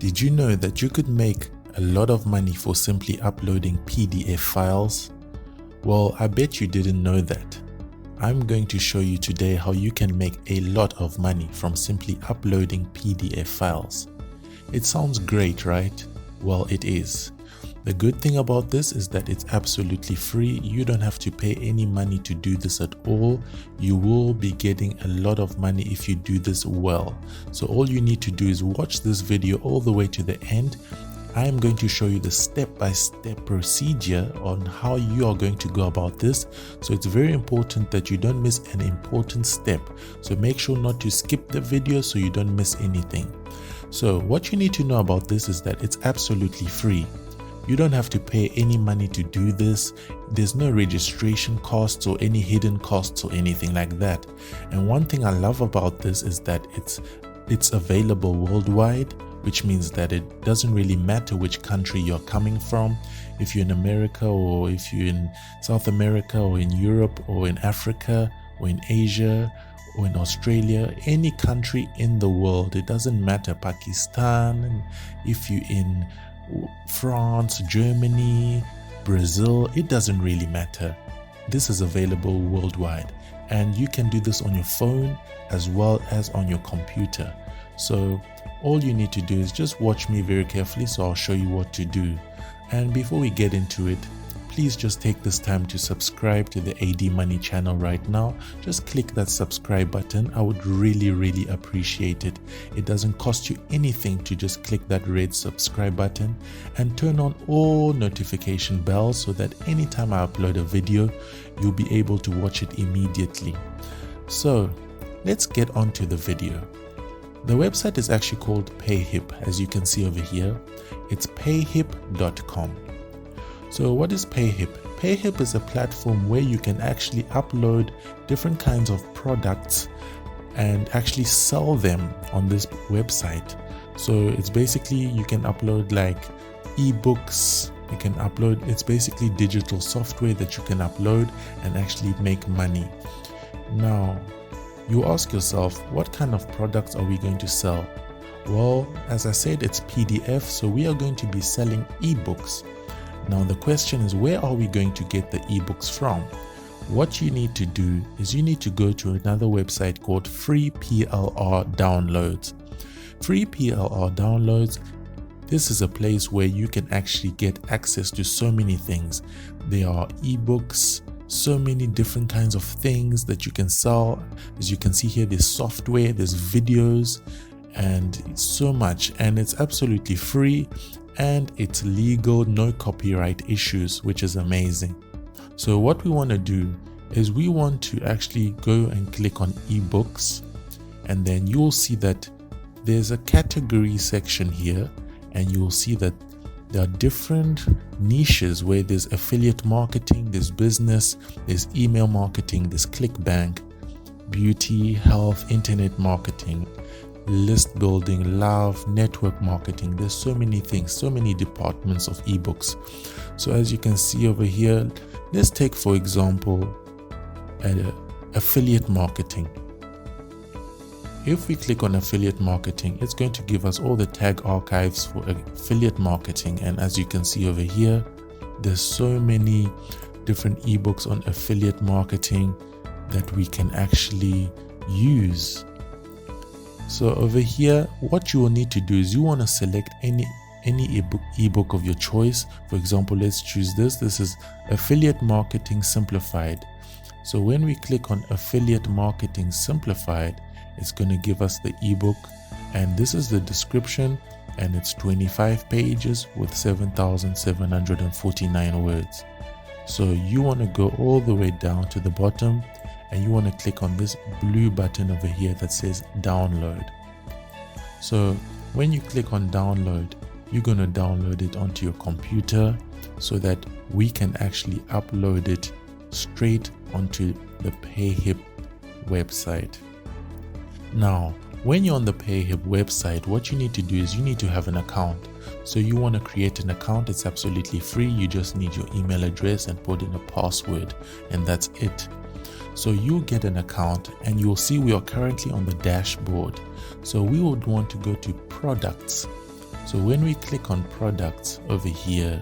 Did you know that you could make a lot of money for simply uploading PDF files? Well, I bet you didn't know that. I'm going to show you today how you can make a lot of money from simply uploading PDF files. It sounds great, right? Well, it is. The good thing about this is that it's absolutely free. You don't have to pay any money to do this at all. You will be getting a lot of money if you do this well. So all you need to do is watch this video all the way to the end. I am going to show you the step-by-step procedure on how you are going to go about this. So it's very important that you don't miss an important step. So make sure not to skip the video so you don't miss anything. So what you need to know about this is that it's absolutely free. You don't have to pay any money to do this. There's no registration costs or any hidden costs or anything like that. And one thing I love about this is that it's available worldwide, which means that it doesn't really matter which country you're coming from. If you're in America, or if you're in South America, or in Europe, or in Africa, or in Asia, or in Australia, any country in the world, it doesn't matter. Pakistan, if you're in France, Germany, Brazil, it doesn't really matter. This is available worldwide, and you can do this on your phone as well as on your computer. So all you need to do is just watch me very carefully, so I'll show you what to do. And before we get into it, please just take this time to subscribe to the AD Money channel right now. Just click that subscribe button. I would really appreciate it. It doesn't cost you anything to just click that red subscribe button, and turn on all notification bells so that anytime I upload a video, you'll be able to watch it immediately. So let's get on to the video. The website is actually called Payhip, as you can see over here. It's payhip.com. So what is Payhip? Payhip is a platform where you can actually upload different kinds of products and actually sell them on this website. So it's basically, you can upload like ebooks, you can upload, it's basically digital software that you can upload and actually make money. Now, you ask yourself, what kind of products are we going to sell? Well, as I said, it's PDF, so we are going to be selling ebooks. Now the question is, where are we going to get the ebooks from? What you need to do is you need to go to another website called Free PLR Downloads. Free PLR Downloads, this is a place where you can actually get access to so many things. There are ebooks, so many different kinds of things that you can sell. As you can see here, there's software, there's videos, and so much, and it's absolutely free. And it's legal, no copyright issues, which is amazing. So what we want to do is we want to actually go and click on ebooks, and then you'll see that there's a category section here, and you'll see that there are different niches where there's affiliate marketing, there's business, there's email marketing, there's ClickBank, beauty, health, internet marketing, list building, love, network marketing. There's so many things, so many departments of ebooks. So as you can see over here, let's take for example affiliate marketing. If we click on affiliate marketing, it's going to give us all the tag archives for affiliate marketing. And as you can see over here, there's so many different ebooks on affiliate marketing that we can actually use. So over here, what you will need to do is you want to select any ebook of your choice. For example, let's choose this. This is Affiliate Marketing Simplified. So when we click on Affiliate Marketing Simplified, it's going to give us the ebook, and this is the description, and it's 25 pages with 7,749 words. So you want to go all the way down to the bottom, and you want to click on this blue button over here that says download. So when you click on download, you're going to download it onto your computer so that we can actually upload it straight onto the Payhip website. Now, when you're on the Payhip website, what you need to do is you need to have an account. So you want to create an account. It's absolutely free. You just need your email address and put in a password, and that's it. So you get an account, and you'll see we are currently on the dashboard. So we would want to go to products. So when we click on products over here,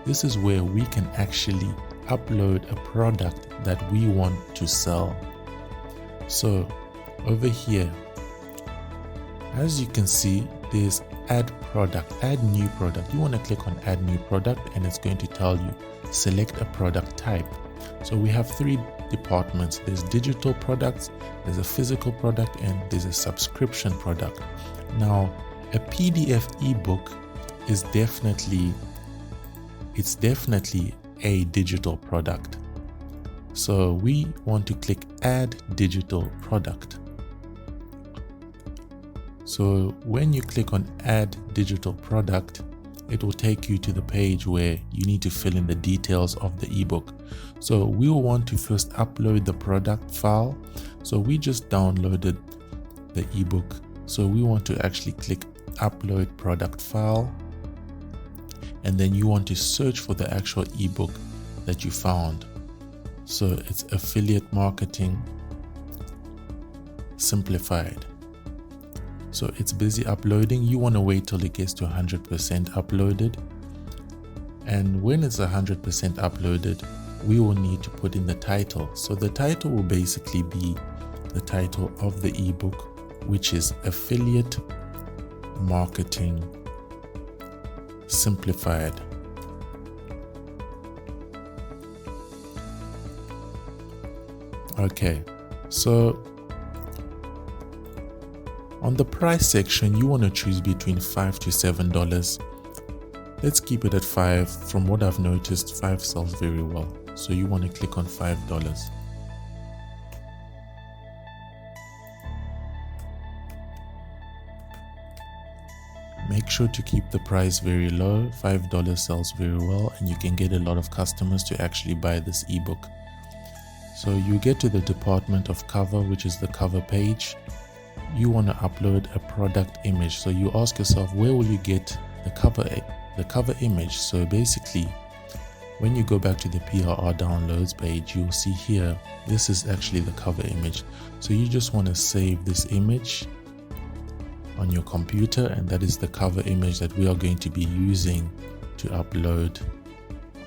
this is where we can actually upload a product that we want to sell. So over here, as you can see, there's add product, add new product. You want to click on add new product and it's going to tell you select a product type. So we have three departments. There's digital products, there's a physical product, and there's a subscription product. Now a PDF ebook is definitely a digital product. So we want to click add digital product. So when you click on add digital product, it will take you to the page where you need to fill in the details of the ebook. So we will want to first upload the product file. So we just downloaded the ebook. So we want to actually click upload product file. And then you want to search for the actual ebook that you found. So it's affiliate marketing simplified. So it's busy uploading. You want to wait till it gets to 100% uploaded. And when it's 100% uploaded, we will need to put in the title. So the title will basically be the title of the ebook, which is affiliate marketing simplified. Okay, so on the price section, you want to choose between $5 to $7. Let's keep it at $5. From what I've noticed, $5 sells very well. So you want to click on $5. Make sure to keep the price very low. $5 sells very well, and you can get a lot of customers to actually buy this ebook. So you get to the department of cover, which is the cover page. You want to upload a product image. So you ask yourself, where will you get the cover image? So basically, when you go back to the PRR downloads page, you'll see here, this is actually the cover image. So you just want to save this image on your computer, and that is the cover image that we are going to be using to upload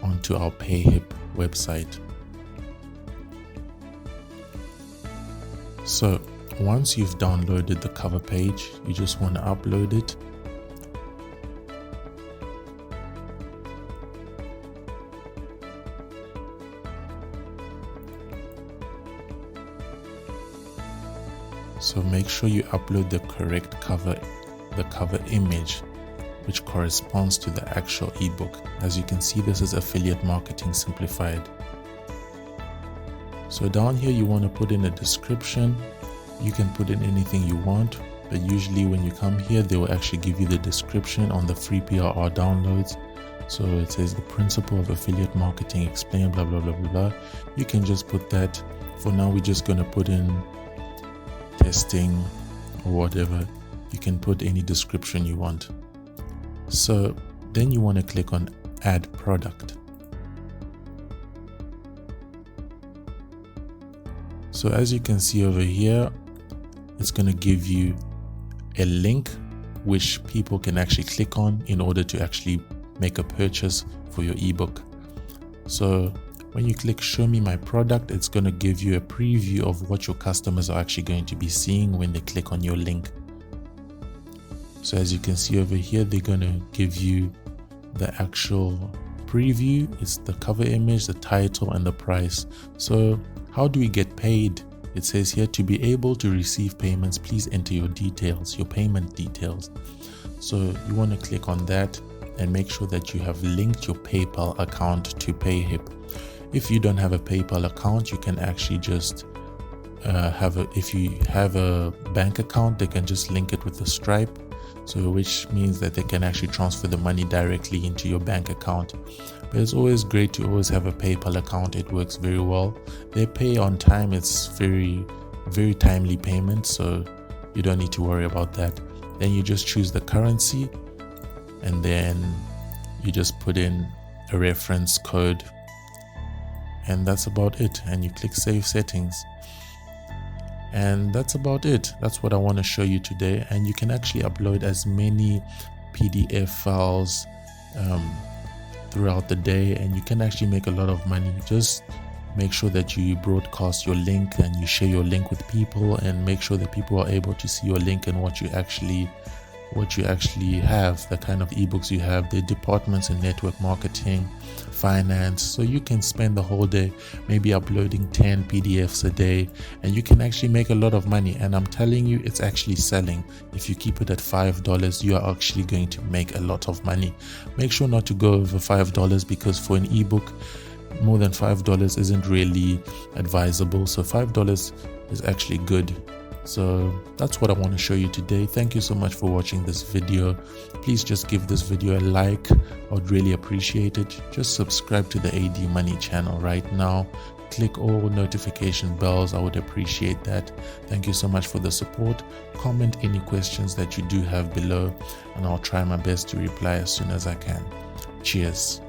onto our PayHip website. So once you've downloaded the cover page, you just want to upload it. So make sure you upload the correct cover image, which corresponds to the actual ebook. As you can see, this is affiliate marketing simplified. So down here, you want to put in a description. You can put in anything you want, but usually when you come here, they will actually give you the description on the free PRR downloads. So it says the principle of affiliate marketing explained, blah, blah, blah, blah, blah. You can just put that. For now, we're just going to put in testing or whatever. You can put any description you want. So then you want to click on add product. So as you can see over here, it's going to give you a link which people can actually click on in order to actually make a purchase for your ebook. So when you click show me my product, it's going to give you a preview of what your customers are actually going to be seeing when they click on your link. So as you can see over here, they're going to give you the actual preview. It's the cover image, the title, and the price. So how do we get paid? It says here, to be able to receive payments, please enter your details, your payment details. So you want to click on that and make sure that you have linked your PayPal account to PayHip. If you don't have a PayPal account, you can actually just if you have a bank account, they can just link it with the Stripe. So which means that they can actually transfer the money directly into your bank account. But it's always great to always have a PayPal account. It works very well. They pay on time. It's very, very timely payment. So you don't need to worry about that. Then you just choose the currency and then you just put in a reference code. And that's about it. And you click save settings. And that's about it. That's what I want to show you today. And you can actually upload as many PDF files throughout the day, and you can actually make a lot of money. Just make sure that you broadcast your link and you share your link with people, and make sure that people are able to see your link and what you actually have, the kind of ebooks you have, the departments in network marketing, finance. So you can spend the whole day maybe uploading 10 PDFs a day, and you can actually make a lot of money. And I'm telling you, it's actually selling. If you keep it at $5, you are actually going to make a lot of money. Make sure not to go over $5, because for an ebook, more than $5 isn't really advisable. So $5 is actually good. So that's what I want to show you today. Thank you so much for watching this video. Please just give this video a like. I would really appreciate it. Just subscribe to the AD Money channel right now. Click all notification bells. I would appreciate that. Thank you so much for the support. Comment any questions that you do have below, and I'll try my best to reply as soon as I can. Cheers.